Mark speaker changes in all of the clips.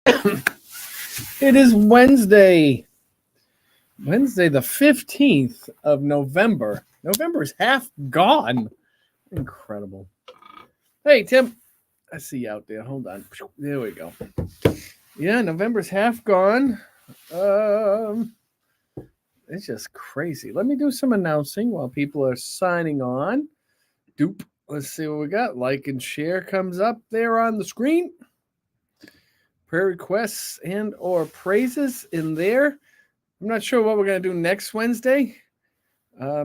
Speaker 1: It is Wednesday the 15th of November. November is half gone. Incredible. Hey, Tim. I see you out there. Hold on. There we go. Yeah, November's half gone. Um, it's just crazy. Let me do some announcing while people are signing on. Doop. Let's see what we got. Like and share comes up there on the screen. Prayer requests and or praises in there. I'm not sure what we're going to do next Wednesday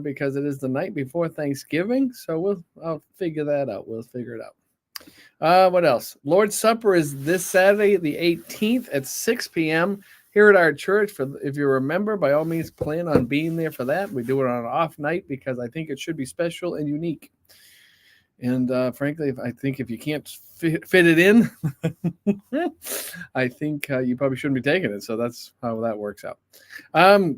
Speaker 1: because it is the night before Thanksgiving. So I'll figure that out. We'll figure it out. What else? Lord's Supper is this Saturday, the 18th at 6 p.m. here at our church. If you remember, by all means, plan on being there for that. We do it on an off night because I think it should be special and unique. And frankly, I think if you can't fit it in, I think you probably shouldn't be taking it. So that's how that works out.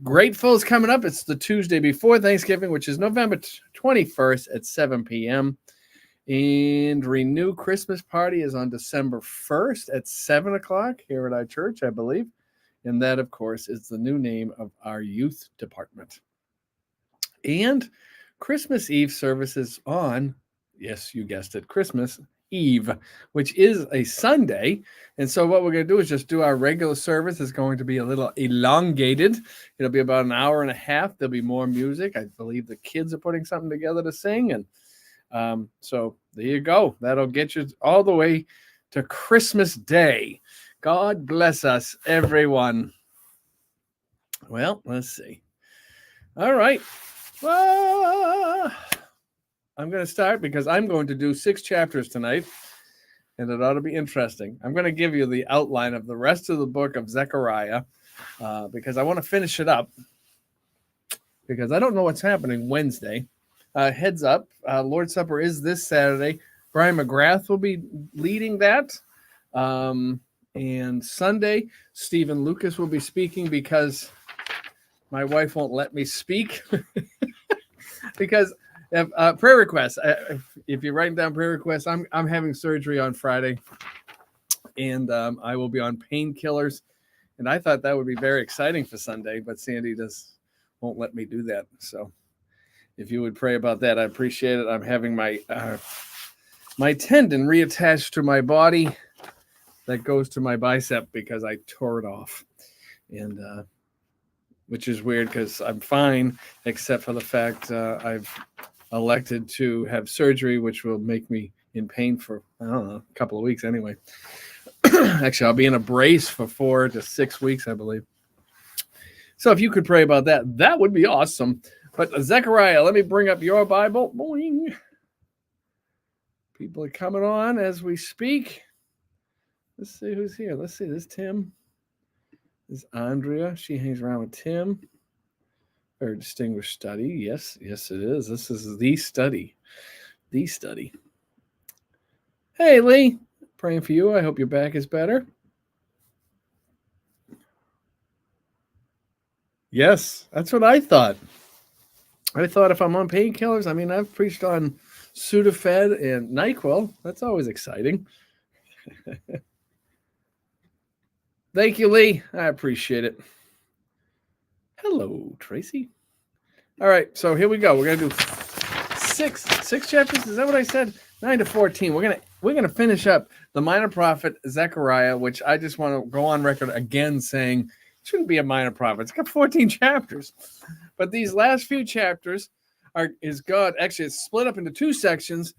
Speaker 1: Grateful is coming up. It's the Tuesday before Thanksgiving, which is November 21st at 7 p.m. And Renew Christmas Party is on December 1st at 7 o'clock here at our church, I believe. And that, of course, is the new name of our youth department. And Christmas Eve services on, yes, you guessed it, Christmas Eve, which is a Sunday. And so what we're going to do is just do our regular service. It's going to be a little elongated. It'll be about an hour and a half. There'll be more music. I believe the kids are putting something together to sing. And so there you go. That'll get you all the way to Christmas Day. God bless us, everyone. Well, let's see. All right. I'm going to start because I'm going to do 6 chapters tonight, and it ought to be interesting. I'm going to give you the outline of the rest of the book of Zechariah because I want to finish it up because I don't know what's happening Wednesday. Heads up, Lord's Supper is this Saturday. Brian McGrath will be leading that. And Sunday, Stephen Lucas will be speaking because my wife won't let me speak because prayer requests. If you're writing down prayer requests, I'm having surgery on Friday, and I will be on painkillers. And I thought that would be very exciting for Sunday, but Sandy won't let me do that. So if you would pray about that, I appreciate it. I'm having my tendon reattached to my body that goes to my bicep because I tore it off, and which is weird because I'm fine except for the fact I've elected to have surgery, which will make me in pain for, I don't know, a couple of weeks anyway. Actually, I'll be in a brace for 4 to 6 weeks, I believe. So if you could pray about that, that would be awesome. But Zechariah, let me bring up your Bible. Boing. People are coming on as we speak. Let's see who's here. Let's see. This is Tim. This is Andrea. She hangs around with Tim. Very distinguished study. Yes, it is. This is the study. The study. Hey, Lee. Praying for you. I hope your back is better. Yes, that's what I thought. I thought if I'm on painkillers, I mean, I've preached on Sudafed and NyQuil. That's always exciting. Thank you, Lee. I appreciate it. Hello, Tracy. All right, so here we go. We're gonna do six chapters. Is that what I said? 9 to 14. We're gonna finish up the minor prophet Zechariah, which I just want to go on record again saying it shouldn't be a minor prophet. It's got 14 chapters, but these last few chapters is God. Actually, it's split up into 2 sections.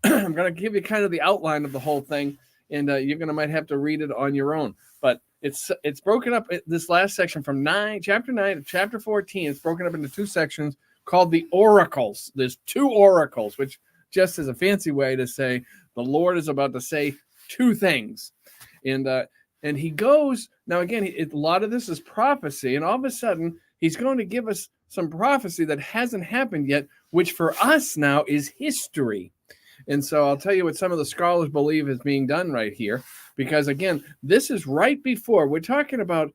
Speaker 1: I'm gonna give you kind of the outline of the whole thing, and you're gonna might have to read it on your own. But it's broken up. This last section from chapter 9 to chapter 14. It's broken up into 2 sections called the oracles. There's 2 oracles, which just is a fancy way to say the Lord is about to say 2 things, and he goes now again. A lot of this is prophecy, and all of a sudden he's going to give us some prophecy that hasn't happened yet, which for us now is history. And so I'll tell you what some of the scholars believe is being done right here. Because, again, this is right before. We're talking about,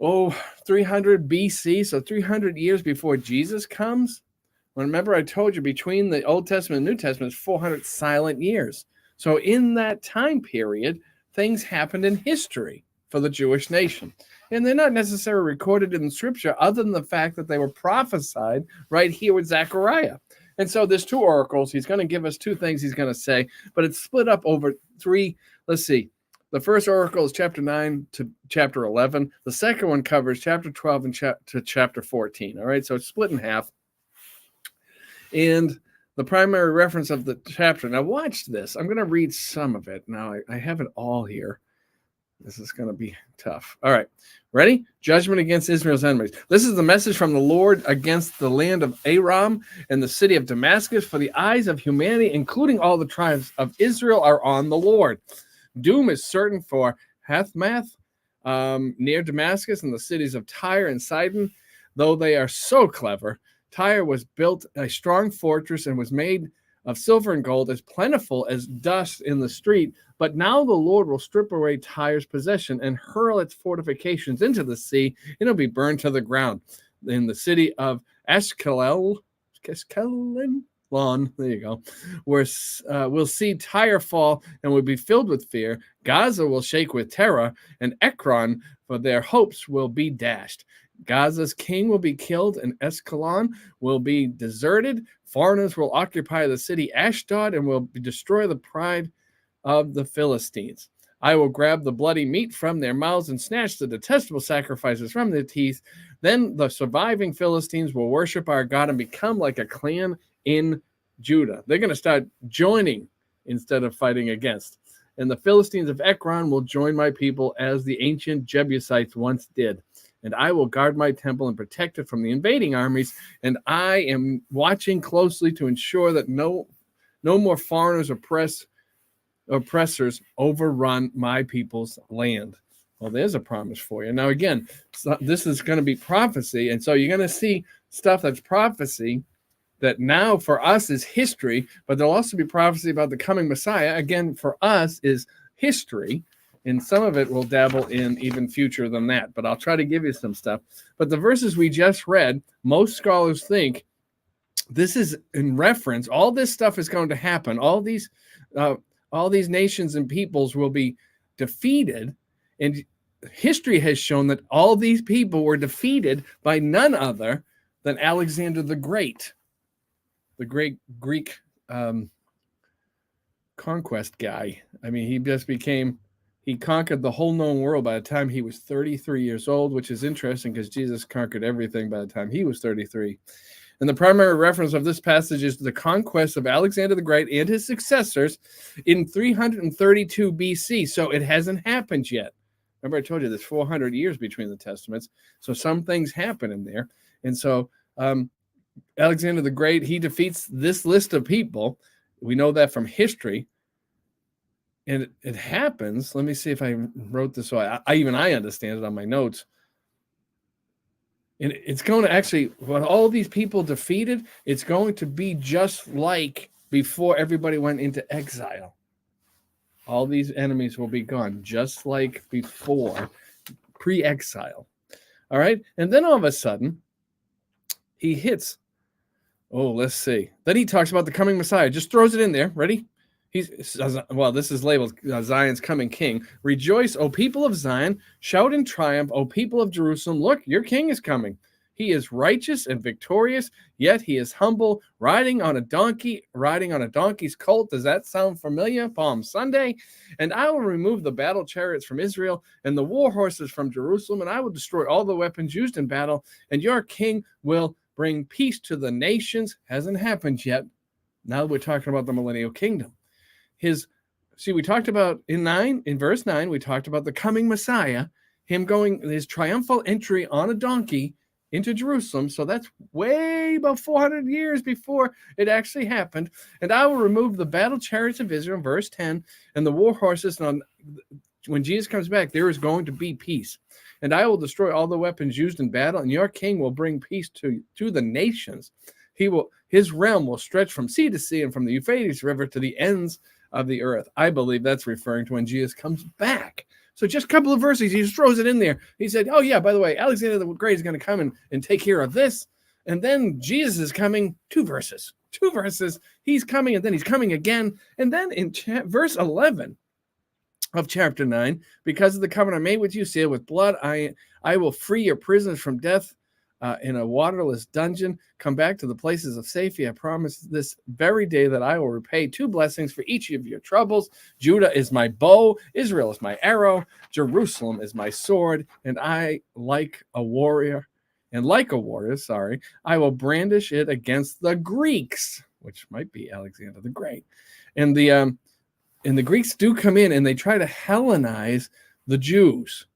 Speaker 1: 300 BC, so 300 years before Jesus comes. Remember, I told you between the Old Testament and New Testament is 400 silent years. So in that time period, things happened in history for the Jewish nation. And they're not necessarily recorded in the scripture other than the fact that they were prophesied right here with Zechariah. And so there's two oracles. He's going to give us two things he's going to say, but it's split up over three. Let's see. The first oracle is chapter 9 to chapter 11. The second one covers chapter 12 and to chapter 14. All right, so it's split in half. And the primary reference of the chapter. Now watch this. I'm going to read some of it. Now I have it all here. This is going to be tough. All right. Ready? Judgment against Israel's enemies. This is the message from the Lord against the land of Aram and the city of Damascus. For the eyes of humanity, including all the tribes of Israel, are on the Lord. Doom is certain for Hathmath, near Damascus, and the cities of Tyre and Sidon. Though they are so clever, Tyre was built a strong fortress and was made of silver and gold, as plentiful as dust in the street. But now the Lord will strip away Tyre's possession and hurl its fortifications into the sea, and it'll be burned to the ground. In the city of Ashkelon, there you go, where we'll see Tyre fall and will be filled with fear. Gaza will shake with terror, and Ekron, for their hopes, will be dashed. Gaza's king will be killed, and Ashkelon will be deserted. Foreigners will occupy the city Ashdod and will destroy the pride of the Philistines. I will grab the bloody meat from their mouths and snatch the detestable sacrifices from their teeth. Then the surviving Philistines will worship our God and become like a clan in Judah. They're going to start joining instead of fighting against. And the Philistines of Ekron will join my people as the ancient Jebusites once did. And I will guard my temple and protect it from the invading armies. And I am watching closely to ensure that no more foreigners oppressors overrun my people's land. Well, there's a promise for you. Now, again, this is going to be prophecy. And so you're going to see stuff that's prophecy that now for us is history, but there'll also be prophecy about the coming Messiah. Again, for us is history. And some of it will dabble in even future than that. But I'll try to give you some stuff. But the verses we just read, most scholars think this is in reference. All this stuff is going to happen. All these nations and peoples will be defeated. And history has shown that all these people were defeated by none other than Alexander the Great Greek conquest guy. I mean, he conquered the whole known world by the time he was 33 years old, which is interesting because Jesus conquered everything by the time he was 33. And the primary reference of this passage is the conquest of Alexander the Great and his successors in 332 BC. So it hasn't happened yet. Remember, I told you there's 400 years between the testaments. So some things happen in there. And so Alexander the Great, he defeats this list of people. We know that from history. And it happens. Let me see if I wrote this. So I understand it on my notes. And it's going to actually, when all these people defeated, it's going to be just like before everybody went into exile. All these enemies will be gone, just like before, pre-exile. All right? And then all of a sudden, he hits. Oh, let's see. Then he talks about the coming Messiah. Just throws it in there. Ready? This is labeled Zion's coming king. Rejoice, O people of Zion. Shout in triumph, O people of Jerusalem. Look, your king is coming. He is righteous and victorious, yet he is humble, riding on a donkey's colt. Does that sound familiar? Palm Sunday. And I will remove the battle chariots from Israel and the war horses from Jerusalem, and I will destroy all the weapons used in battle, and your king will bring peace to the nations. Hasn't happened yet. Now we're talking about the millennial kingdom. We talked about in verse 9, we talked about the coming Messiah, him going his triumphal entry on a donkey into Jerusalem. So that's way about 400 years before it actually happened. And I will remove the battle chariots of Israel, verse 10, and the war horses. And when Jesus comes back, there is going to be peace. And I will destroy all the weapons used in battle, and your king will bring peace to the nations. His realm will stretch from sea to sea and from the Euphrates River to the ends of the earth. I believe that's referring to when Jesus comes back. So just a couple of verses, he just throws it in there. He said, oh yeah, by the way, Alexander the Great is going to come and take care of this. And then Jesus is coming, two verses. He's coming, and then he's coming again. And then in verse 11, of chapter 9, because of the covenant I made with you, sealed with blood, I will free your prisoners from death in a waterless dungeon. Come back to the places of safety. I promise this very day that I will repay 2 blessings for each of your troubles. Judah is my bow, Israel is my arrow, Jerusalem is my sword, and like a warrior, I will brandish it against the Greeks, which might be Alexander the Great. And the Greeks do come in and they try to Hellenize the Jews.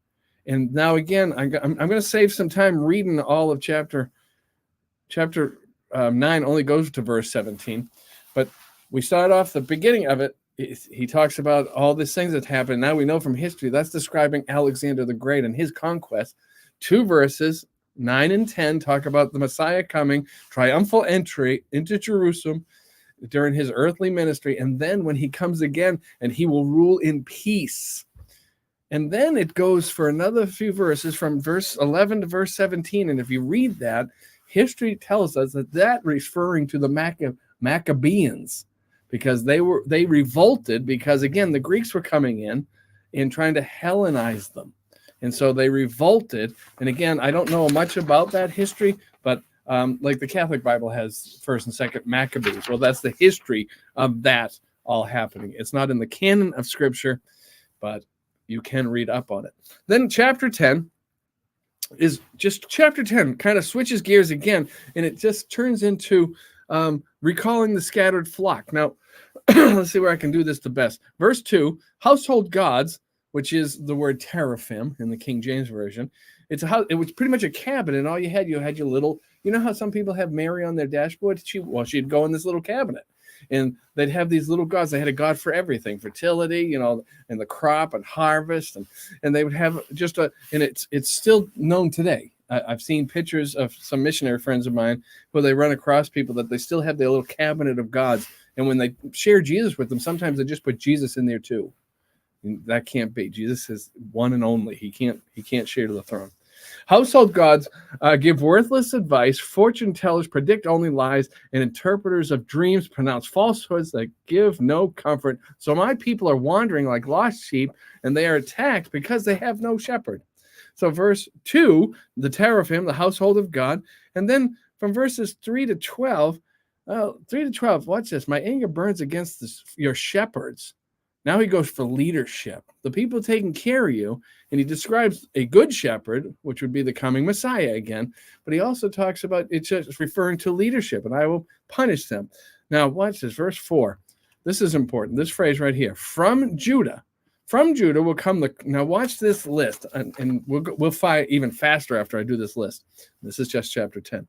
Speaker 1: And now again, I'm going to save some time reading all of chapter 9 only goes to verse 17. But we start off the beginning of it. He talks about all these things that happened. Now we know from history that's describing Alexander the Great and his conquest. 2 verses, 9 and 10, talk about the Messiah coming, triumphal entry into Jerusalem during his earthly ministry. And then when he comes again, and he will rule in peace. And then it goes for another few verses from verse 11 to verse 17. And if you read that, history tells us that referring to the Maccabeans, because they revolted because, again, the Greeks were coming in and trying to Hellenize them. And so they revolted. And again, I don't know much about that history, but like the Catholic Bible has 1st and 2nd Maccabees. Well, that's the history of that all happening. It's not in the canon of Scripture, but you can read up on it. Then chapter 10 kind of switches gears again, and it just turns into recalling the scattered flock. Now, let's see where I can do this the best. Verse 2, household gods, which is the word teraphim in the King James Version. It was pretty much a cabinet, and all you had your little, you know how some people have Mary on their dashboard? She'd go in this little cabinet. And they'd have these little gods. They had a god for everything, fertility, and the crop and harvest. And they would have and it's still known today. I've seen pictures of some missionary friends of mine where they run across people that they still have their little cabinet of gods. And when they share Jesus with them, sometimes they just put Jesus in there too. And that can't be. Jesus is one and only. He can't share the throne. Household gods give worthless advice. Fortune tellers predict only lies, and interpreters of dreams pronounce falsehoods that give no comfort. So my people are wandering like lost sheep, and they are attacked because they have no shepherd. So verse 2, the teraphim, the household of God. And then from verses 3 to 12, watch this. My anger burns against your shepherds. Now he goes for leadership. The people taking care of you, and he describes a good shepherd, which would be the coming Messiah again, but he also talks about it's just referring to leadership, and I will punish them. Now watch this, verse 4. This is important. This phrase right here, from Judah will come now watch this list, and we'll fight even faster after I do this list. This is just chapter 10.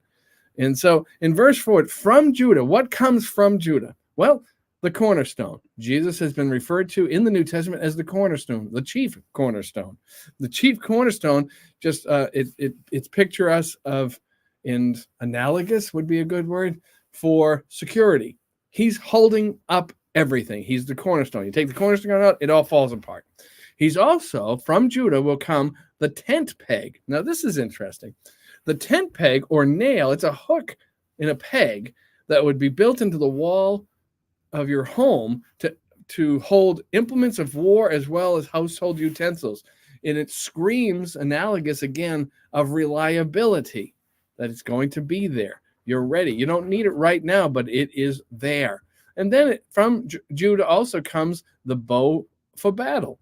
Speaker 1: And so in verse 4, from Judah, what comes from Judah? Well, the cornerstone. Jesus has been referred to in the New Testament as the cornerstone, the chief cornerstone. The chief cornerstone, just it's picture us of, and analogous would be a good word, for security. He's holding up everything. He's the cornerstone. You take the cornerstone out, it all falls apart. He's also, from Judah will come the tent peg. Now this is interesting. The tent peg or nail, it's a hook in a peg that would be built into the wall of your home to hold implements of war as well as household utensils. And it screams analogous again of reliability, that it's going to be there. You're ready. You don't need it right now, but it is there. And then from Judah also comes the bow for battle.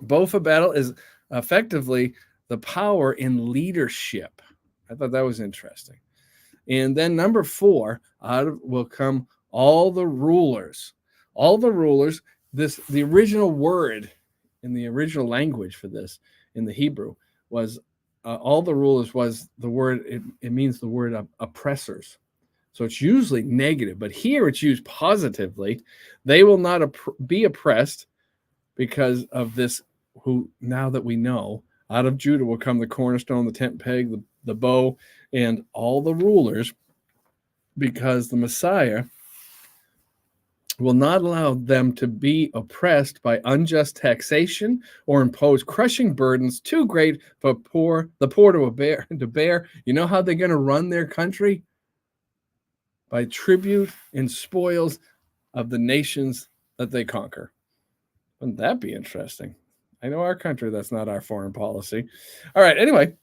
Speaker 1: Bow for battle is effectively the power in leadership. I thought that was interesting. And then number 4, will come all the rulers. All the rulers, the original word in the original language for this, in the Hebrew, was all the rulers was the word, it means the word oppressors. So it's usually negative, but here it's used positively. They will not be oppressed because of this, who now that we know, out of Judah will come the cornerstone, the tent peg, the bow, and all the rulers, because the Messiah will not allow them to be oppressed by unjust taxation or impose crushing burdens too great for the poor to bear. You know how they're going to run their country? By tribute and spoils of the nations that they conquer. Wouldn't that be interesting? I know our country, that's not our foreign policy. All right, anyway.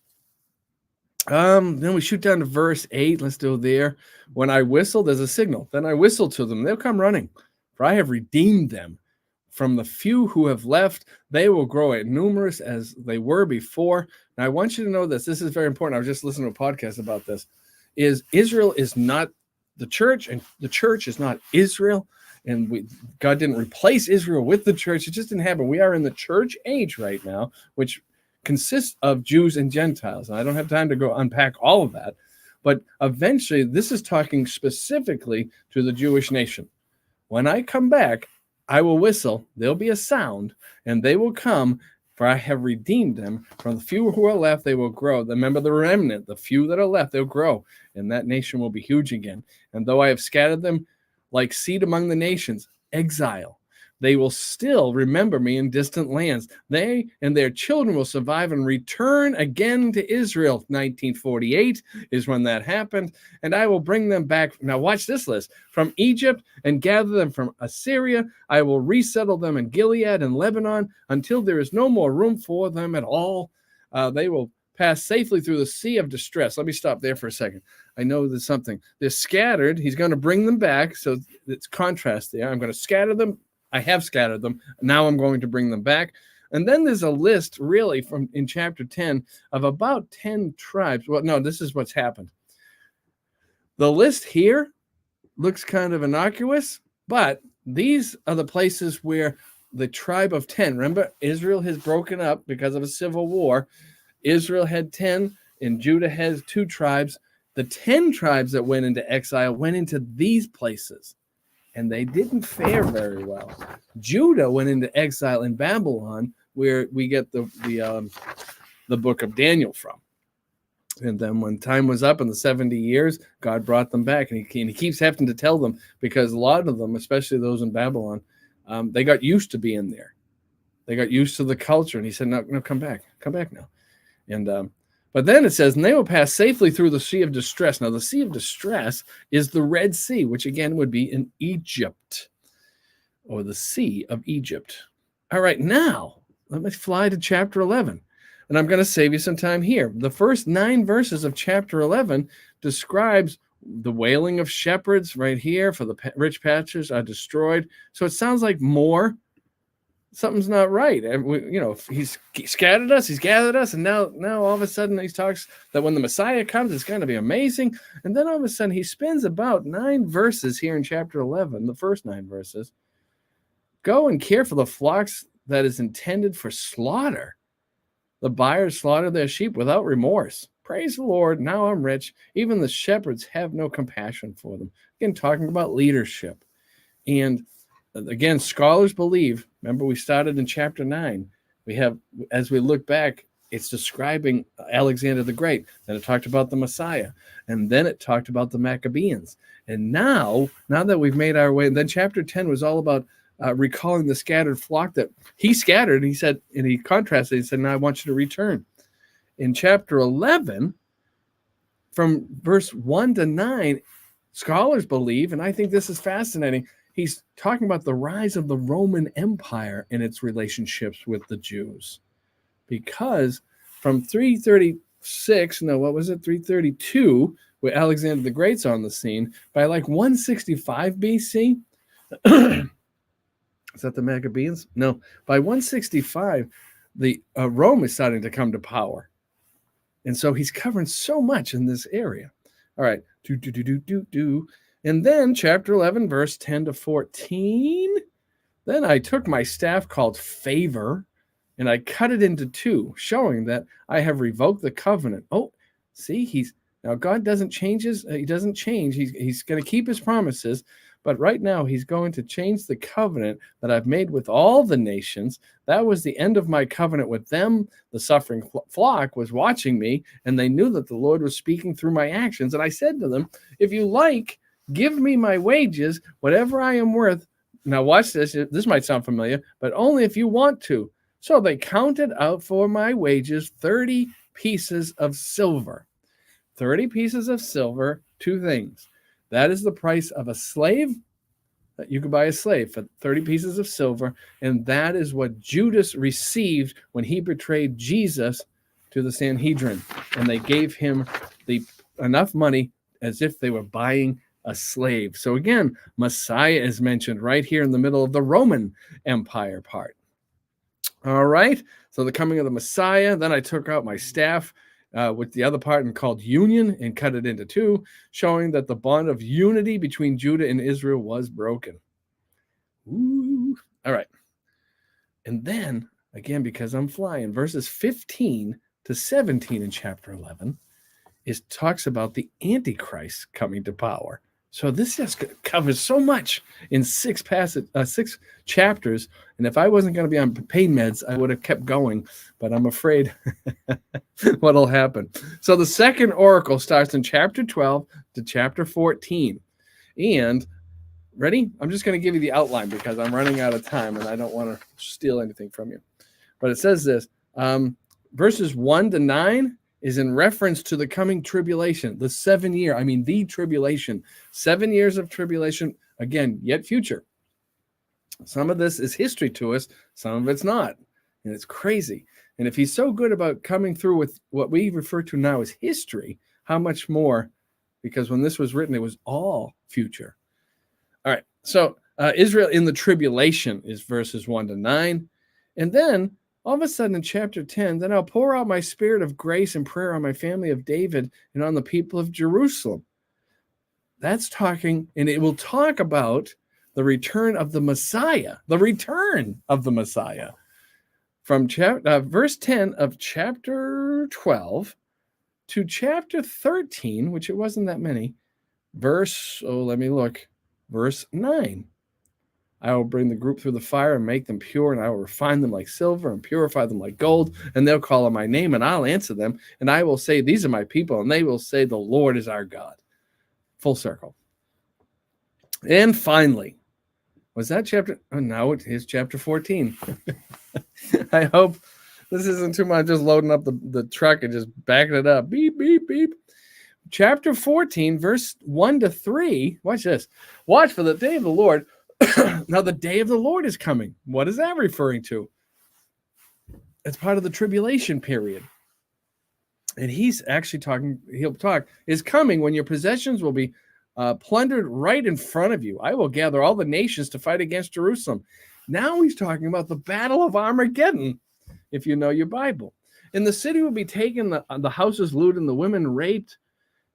Speaker 1: Then we shoot down to verse 8. Let's do it there. When I whistle, there's a signal. Then I whistle to them. They'll come running, for I have redeemed them. From the few who have left, they will grow as numerous as they were before. Now, I want you to know this. This is very important. I was just listening to a podcast about this. Is Israel is not the church, and the church is not Israel. And God didn't replace Israel with the church. It just didn't happen. We are in the church age right now, which consists of Jews and Gentiles. And I don't have time to go unpack all of that. But eventually, this is talking specifically to the Jewish nation. When I come back, I will whistle, there'll be a sound, and they will come, for I have redeemed them. From the few who are left, they will grow. Remember the remnant, the few that are left, they'll grow, and that nation will be huge again. And though I have scattered them like seed among the nations, exile, they will still remember me in distant lands. They and their children will survive and return again to Israel. 1948 is when that happened. And I will bring them back. Now watch this list. From Egypt and gather them from Assyria. I will resettle them in Gilead and Lebanon until there is no more room for them at all. They will pass safely through the sea of distress. Let me stop there for a second. I know there's something. They're scattered. He's going to bring them back. So it's contrast there. I'm going to scatter them. I have scattered them. Now I'm going to bring them back. And then there's a list really from in chapter 10 of about 10 tribes. Well, no, this is what's happened. The list here looks kind of innocuous, but these are the places where the tribe of 10, remember, Israel has broken up because of a civil war. Israel had 10 and Judah has 2 tribes. The 10 tribes that went into exile went into these places. And they didn't fare very well. Judah went into exile in Babylon, where we get the book of Daniel from. And then when time was up in the 70 years, God brought them back. And he keeps having to tell them, because a lot of them, especially those in Babylon, they got used to being there. They got used to the culture. And he said, no, come back now. And but then it says, and they will pass safely through the Sea of Distress. Now, the Sea of Distress is the Red Sea, which again would be in Egypt, or the Sea of Egypt. All right, now, let me fly to chapter 11. And I'm going to save you some time here. The first 9 verses of chapter 11 describes the wailing of shepherds right here, for the rich pastures are destroyed. So it sounds like more. Something's not right. And he's scattered us, he's gathered us, and now all of a sudden he talks that when the Messiah comes, it's going to be amazing. And then all of a sudden he spends about 9 verses here in chapter 11, the first 9 verses. Go and care for the flocks that is intended for slaughter. The buyers slaughter their sheep without remorse. Praise the Lord, now I'm rich. Even the shepherds have no compassion for them. Again, talking about leadership. And again, scholars believe, remember we started in chapter 9, we have, as we look back, it's describing Alexander the Great. Then it talked about the Messiah. And then it talked about the Maccabees. And now that we've made our way, and then chapter 10 was all about recalling the scattered flock that he scattered. He said, and he contrasted, he said, now I want you to return. In chapter 11, from verse 1 to 9, scholars believe, and I think this is fascinating, he's talking about the rise of the Roman Empire and its relationships with the Jews. Because from 332, where Alexander the Great's on the scene, by like 165 BC, is that the Maccabees? No, by 165, the Rome is starting to come to power. And so he's covering so much in this area. All right. And then chapter 11, verse 10 to 14. Then I took my staff called favor, and I cut it into 2, showing that I have revoked the covenant. Oh, see, now God doesn't change he doesn't change. He's going to keep his promises. But right now, he's going to change the covenant that I've made with all the nations. That was the end of my covenant with them. The suffering flock was watching me, and they knew that the Lord was speaking through my actions. And I said to them, if you like, give me my wages, whatever I am worth. Now watch this. This might sound familiar, but only if you want to. So they counted out for my wages 30 pieces of silver. 30 pieces of silver, 2 things. That is the price of a slave You could buy a slave for 30 pieces of silver, and that is what Judas received when he betrayed Jesus to the Sanhedrin, and they gave him enough money as if they were buying a slave. So again, Messiah is mentioned right here in the middle of the Roman Empire part. All right, so the coming of the Messiah. Then I took out my staff with the other part and called union and cut it into two, showing that the bond of unity between Judah and Israel was broken. Ooh. All right. And then, again, because I'm flying, verses 15 to 17 in chapter 11 talks about the Antichrist coming to power. So this just covers so much in six chapters. And if I wasn't going to be on pain meds, I would have kept going. But I'm afraid what'll happen. So the second oracle starts in chapter 12 to chapter 14. And ready? I'm just going to give you the outline because I'm running out of time and I don't want to steal anything from you. But it says this, verses 1 to 9 is in reference to the coming tribulation, the tribulation, 7 years of tribulation, again, yet future. Some of this is history to us, some of it's not, and it's crazy. And if he's so good about coming through with what we refer to now as history, how much more? Because when this was written, it was all future. All right, so Israel in the tribulation is verses 1 to 9. And then all of a sudden in chapter 10, then I'll pour out my spirit of grace and prayer on my family of David and on the people of Jerusalem. That's talking, and it will talk about the return of the Messiah, From verse 10 of chapter 12 to chapter 13, which it wasn't that many, verse 9. I will bring the group through the fire and make them pure, and I will refine them like silver and purify them like gold, and they'll call on my name, and I'll answer them, and I will say, these are my people, and they will say, the Lord is our God. Full circle. And finally, was that chapter? Oh, no, it is chapter 14. I hope this isn't too much, just loading up the truck and just backing it up. Beep, beep, beep. Chapter 14, verse 1 to 3. Watch this. Watch for the day of the Lord. Now the day of the Lord is coming. What is that referring to? It's part of the tribulation period. And he's actually is coming when your possessions will be plundered right in front of you. I will gather all the nations to fight against Jerusalem. Now he's talking about the battle of Armageddon, if you know your Bible. And the city will be taken, the houses looted, and the women raped.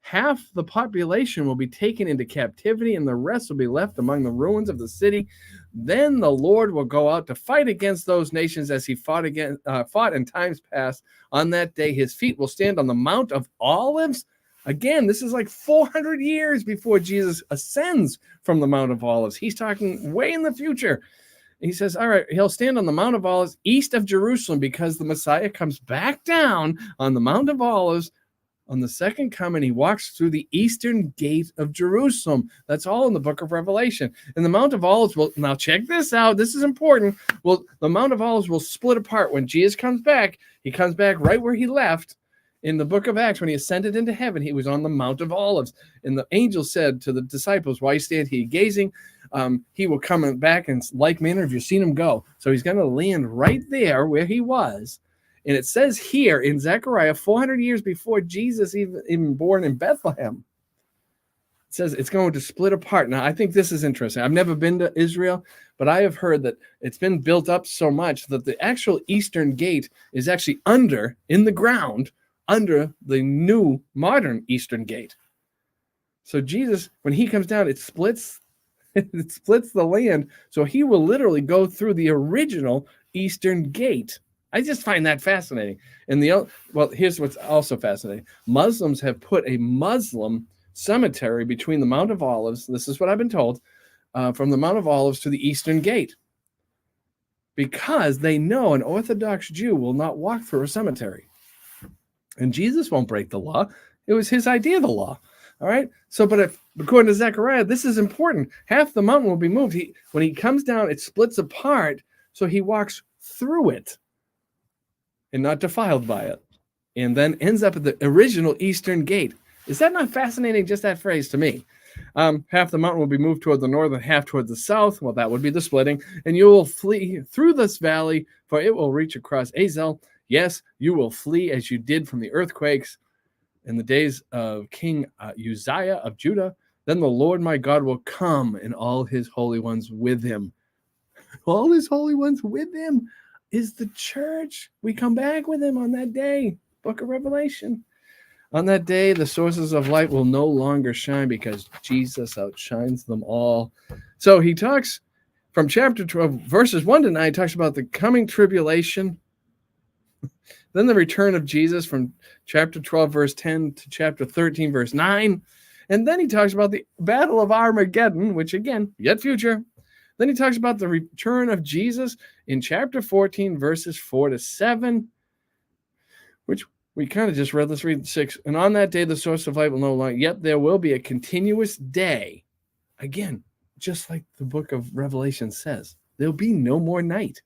Speaker 1: Half the population will be taken into captivity, and the rest will be left among the ruins of the city. Then the Lord will go out to fight against those nations as he fought in times past. On that day, his feet will stand on the Mount of Olives. Again, this is like 400 years before Jesus ascends from the Mount of Olives. He's talking way in the future. He says, all right, he'll stand on the Mount of Olives east of Jerusalem because the Messiah comes back down on the Mount of Olives. On the second coming, he walks through the eastern gate of Jerusalem. That's all in the book of Revelation. And the Mount of Olives will, now check this out, this is important. Well, the Mount of Olives will split apart. When Jesus comes back, he comes back right where he left. In the book of Acts, when he ascended into heaven, he was on the Mount of Olives. And the angel said to the disciples, why stand here gazing? He will come back in like manner if you've seen him go. So he's going to land right there where he was. And it says here in Zechariah, 400 years before Jesus even born in Bethlehem, it says it's going to split apart. Now, I think this is interesting. I've never been to Israel, but I have heard that it's been built up so much that the actual eastern gate is actually in the ground, under the new modern eastern gate. So Jesus, when he comes down, it splits the land. So he will literally go through the original eastern gate. I just find that fascinating. And here's what's also fascinating. Muslims have put a Muslim cemetery between the Mount of Olives, this is what I've been told, from the Mount of Olives to the eastern gate. Because they know an Orthodox Jew will not walk through a cemetery. And Jesus won't break the law. It was his idea of the law. All right. So, but according to Zechariah, this is important. Half the mountain will be moved. When he comes down, it splits apart. So he walks through it and not defiled by it. And then ends up at the original eastern gate. Is that not fascinating? Just that phrase to me. Half the mountain will be moved toward the north and half toward the south. Well, that would be the splitting. And you will flee through this valley, for it will reach across Azel. Yes, you will flee as you did from the earthquakes in the days of King Uzziah of Judah. Then the Lord my God will come and all his holy ones with him. All his holy ones with him is the church. We come back with him on that day. Book of Revelation. On that day, the sources of light will no longer shine because Jesus outshines them all. So he talks from chapter 12, verses 1 to 9, he talks about the coming tribulation. Then the return of Jesus from chapter 12, verse 10 to chapter 13, verse 9. And then he talks about the battle of Armageddon, which again, yet future. Then he talks about the return of Jesus in chapter 14, verses 4 to 7, which we kind of just read. Let's read 6. And on that day, the source of light will no longer, yet there will be a continuous day. Again, just like the book of Revelation says, there'll be no more night.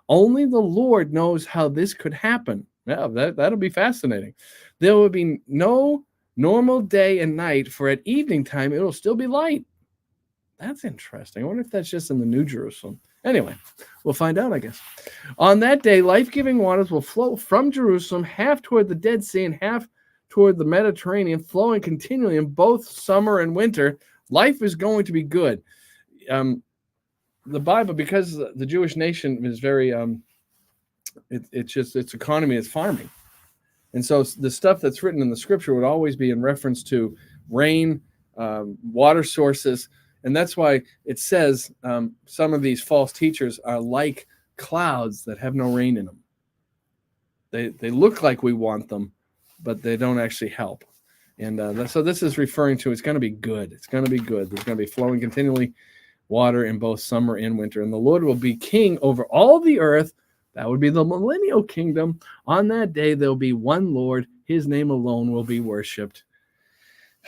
Speaker 1: Only the Lord knows how this could happen. Yeah, that'll be fascinating. There will be no normal day and night, for at evening time, it'll still be light. That's interesting. I wonder if that's just in the New Jerusalem. Anyway, we'll find out, I guess. On that day, life-giving waters will flow from Jerusalem, half toward the Dead Sea and half toward the Mediterranean, flowing continually in both summer and winter. Life is going to be good. The Bible, because the Jewish nation is very, its economy is farming. And so the stuff that's written in the scripture would always be in reference to rain, water sources. And that's why it says some of these false teachers are like clouds that have no rain in them. They look like we want them, but they don't actually help. And so this is referring to, it's going to be good. It's going to be good. There's going to be flowing continually water in both summer and winter. And the Lord will be king over all the earth. That would be the millennial kingdom. On that day, there'll be one Lord. His name alone will be worshipped.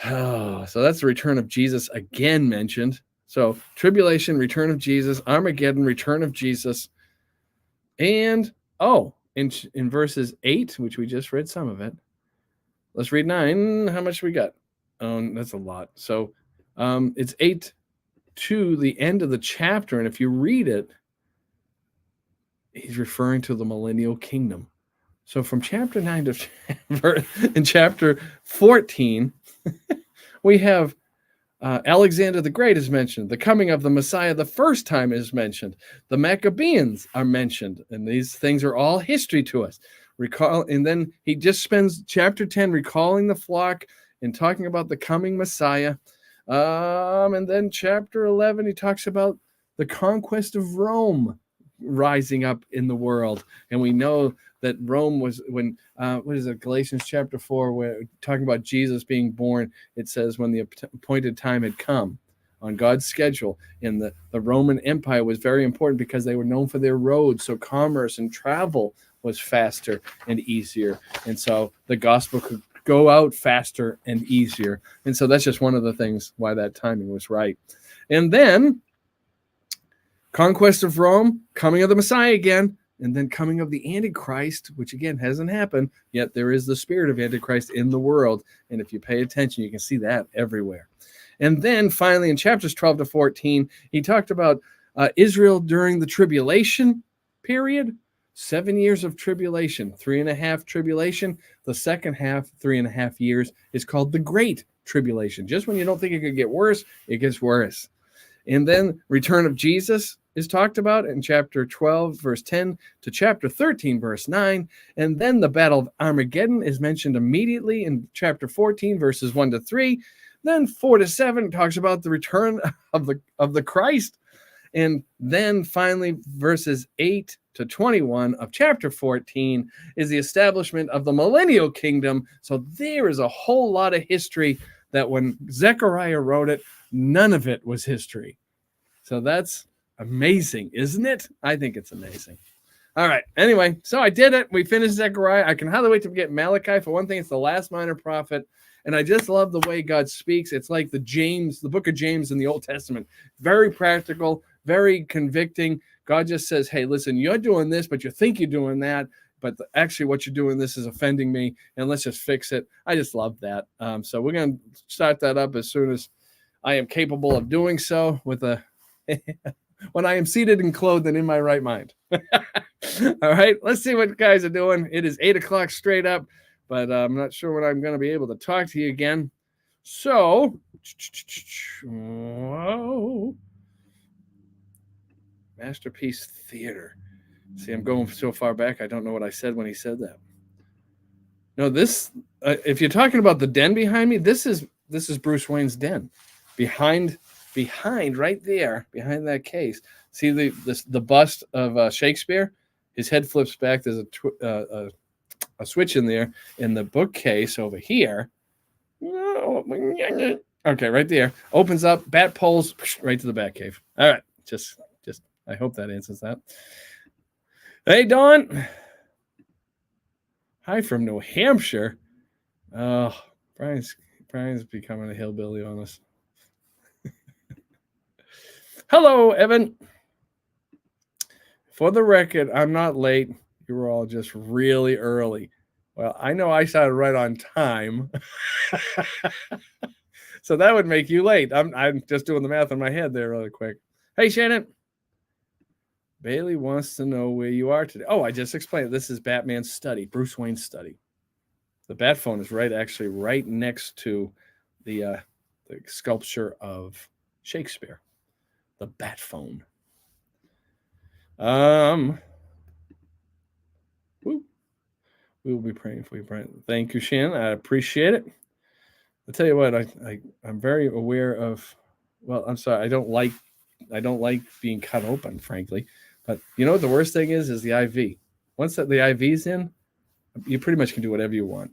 Speaker 1: Oh, so that's the return of Jesus again mentioned. So tribulation, return of Jesus, Armageddon, return of Jesus. And, in verses 8, which we just read some of it, let's read 9. How much we got? That's a lot. So it's 8 to the end of the chapter. And if you read it, he's referring to the millennial kingdom. So from chapter 9 to in chapter 14, we have Alexander the Great is mentioned. The coming of the Messiah the first time is mentioned. The Maccabees are mentioned. And these things are all history to us. And then he just spends chapter 10 recalling the flock and talking about the coming Messiah. And then chapter 11, he talks about the conquest of Rome rising up in the world. And we know that Rome was when, Galatians chapter 4, where talking about Jesus being born, it says when the appointed time had come on God's schedule. And the Roman Empire was very important because they were known for their roads. So commerce and travel was faster and easier. And so the gospel could go out faster and easier. And so that's just one of the things why that timing was right. And then conquest of Rome, coming of the Messiah again, and then coming of the Antichrist, which again hasn't happened, yet there is the spirit of Antichrist in the world. And if you pay attention, you can see that everywhere. And then finally in chapters 12 to 14, he talked about Israel during the tribulation period. 7 years of tribulation, 3.5 tribulation. The second half, 3.5 years, is called the Great Tribulation. Just when you don't think it could get worse, it gets worse. And then return of Jesus is talked about in chapter 12, verse 10 to chapter 13, verse 9. And then the Battle of Armageddon is mentioned immediately in chapter 14, verses 1 to 3. Then 4 to 7 talks about the return of the Christ. And then finally, verses 8 to 21 of chapter 14 is the establishment of the millennial kingdom. So there is a whole lot of history that when Zechariah wrote it, none of it was history. So that's amazing, isn't it? I think it's amazing. All right. Anyway, so I did it. We finished Zechariah. I can hardly wait to get Malachi. For one thing, it's the last minor prophet. And I just love the way God speaks. It's like the book of James in the Old Testament. Very practical, very convicting. God just says, hey, listen, you're doing this, but you think you're doing that. But actually what you're doing, this is offending me. And let's just fix it. I just love that. So we're going to start that up as soon as I am capable of doing so with a when I am seated and clothed and in my right mind. All right, let's see what you guys are doing. It is 8 o'clock straight up, but I'm not sure when I'm going to be able to talk to you again. So, whoa. Masterpiece Theater. See, I'm going so far back, I don't know what I said when he said that. No, this, if you're talking about the den behind me, this is Bruce Wayne's den. Behind right there, behind that case. See the bust of Shakespeare? His head flips back. There's a switch in there. In the bookcase over here. Okay, right there. Opens up, bat poles right to the bat cave. All right, just I hope that answers that. Hey, Dawn. Hi from New Hampshire. Oh, Brian's becoming a hillbilly on us. Hello, Evan. For the record, I'm not late. You were all just really early. Well, I know I started right on time. So that would make you late. I'm just doing the math in my head there really quick. Hey, Shannon. Bailey wants to know where you are today. Oh, I just explained. This is Batman's study, Bruce Wayne's study. The bat phone is right next to the sculpture of Shakespeare. The bat phone. We will be praying for you, Brian. Thank you, Shannon. I appreciate it. I'll tell you what, I'm very aware of. Well, I'm sorry, I don't like being cut open, frankly. But you know what the worst thing is the IV. Once the IV's in, you pretty much can do whatever you want.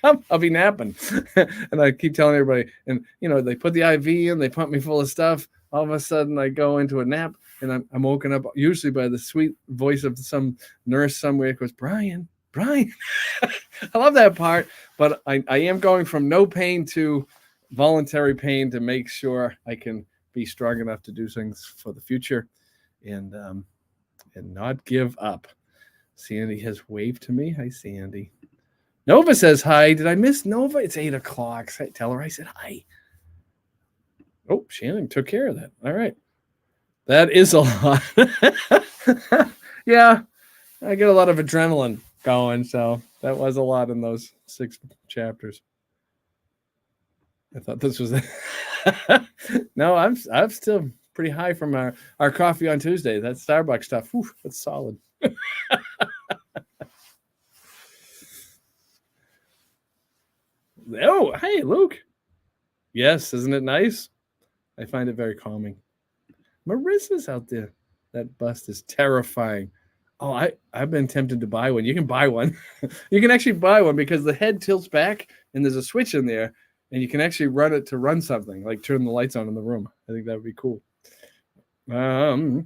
Speaker 1: I'll be napping, and I keep telling everybody. And they put the IV in, they pump me full of stuff. All of a sudden, I go into a nap, and I'm woken up usually by the sweet voice of some nurse somewhere. It goes, Brian. I love that part, but I am going from no pain to voluntary pain to make sure I can be strong enough to do things for the future, and not give up. Sandy has waved to me. Hi, Sandy. Nova says hi. Did I miss Nova? It's 8 o'clock. Tell her I said hi. Oh, Shannon took care of that. All right. That is a lot. Yeah, I get a lot of adrenaline going, so that was a lot in those 6 chapters. I thought this was No, I'm still pretty high from our coffee on Tuesday. That Starbucks stuff. Whew, that's solid. Oh, hey, Luke. Yes, isn't it nice? I find it very calming. Marissa's out there. That bust is terrifying. Oh, I've been tempted to buy one. You can buy one. You can actually buy one because the head tilts back and there's a switch in there, and you can actually run it to run something, like turn the lights on in the room. I think that would be cool. Thank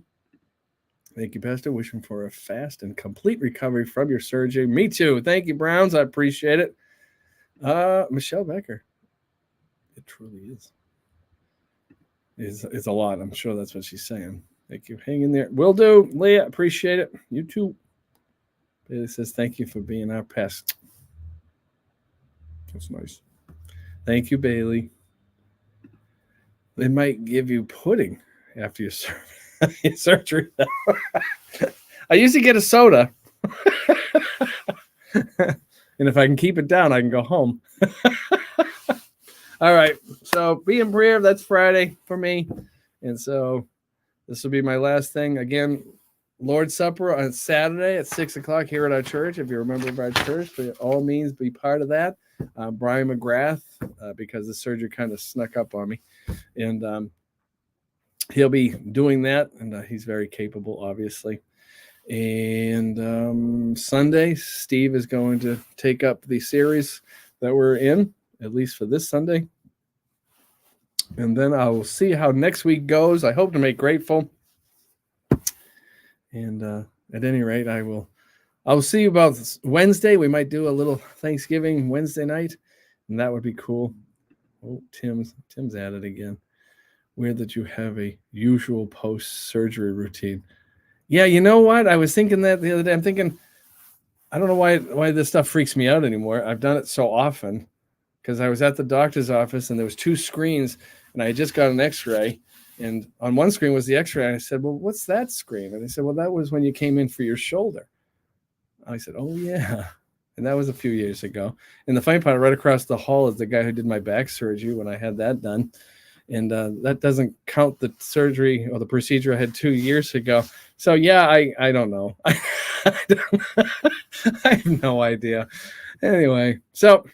Speaker 1: you, Pastor. Wishing for a fast and complete recovery from your surgery. Me too. Thank you, Browns. I appreciate it. Michelle Becker. It truly is. It's a lot. I'm sure that's what she's saying. Thank you. Hang in there. Will do. Leah, appreciate it. You too. Bailey says, thank you for being our pest. That's nice. Thank you, Bailey. They might give you pudding after your surgery. I usually get a soda. And if I can keep it down, I can go home. All right. So be in prayer. That's Friday for me. And so this will be my last thing. Again, Lord's Supper on Saturday at 6 o'clock here at our church. If you're a member of our church, by all means, be part of that. Brian McGrath, because the surgery kind of snuck up on me. And he'll be doing that. And he's very capable, obviously. And Sunday, Steve is going to take up the series that we're in, at least for this Sunday. And then I will see how next week goes. I hope to make grateful. And at any rate, I will see you about Wednesday. We might do a little Thanksgiving Wednesday night, and that would be cool. Oh, Tim's at it again. Weird that you have a usual post-surgery routine. Yeah, you know what? I was thinking that the other day. I'm thinking, I don't know why this stuff freaks me out anymore. I've done it so often because I was at the doctor's office and there was 2 screens and I had just got an x-ray. And on one screen was the x-ray. And I said, well, what's that screen? And they said, well, that was when you came in for your shoulder. I said, oh, yeah. And that was a few years ago. And the funny part, right across the hall is the guy who did my back surgery when I had that done. And that doesn't count the surgery or the procedure I had 2 years ago. So, yeah, I don't know. I have no idea. Anyway, so,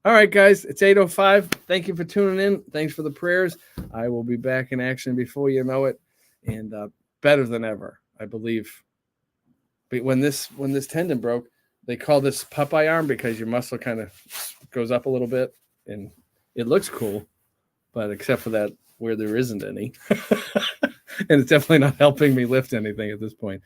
Speaker 1: all right, guys, it's 8:05. Thank you for tuning in. Thanks for the prayers. I will be back in action before you know it, and better than ever, I believe. But when this tendon broke, they call this Popeye arm because your muscle kind of goes up a little bit, and it looks cool, but except for that where there isn't any. And it's definitely not helping me lift anything at this point.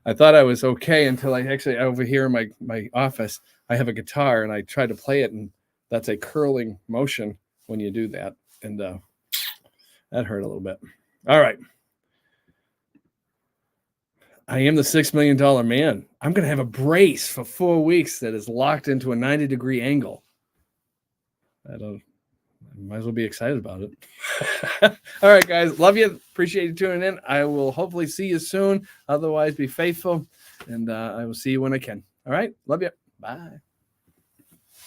Speaker 1: I thought I was okay until I actually, over here in my office, I have a guitar, and I tried to play it, and that's a curling motion when you do that. And that hurt a little bit. All right. I am the $6 million man. I'm going to have a brace for 4 weeks that is locked into a 90-degree angle. I might as well be excited about it. All right, guys. Love you. Appreciate you tuning in. I will hopefully see you soon. Otherwise, be faithful. And I will see you when I can. All right. Love you. Bye.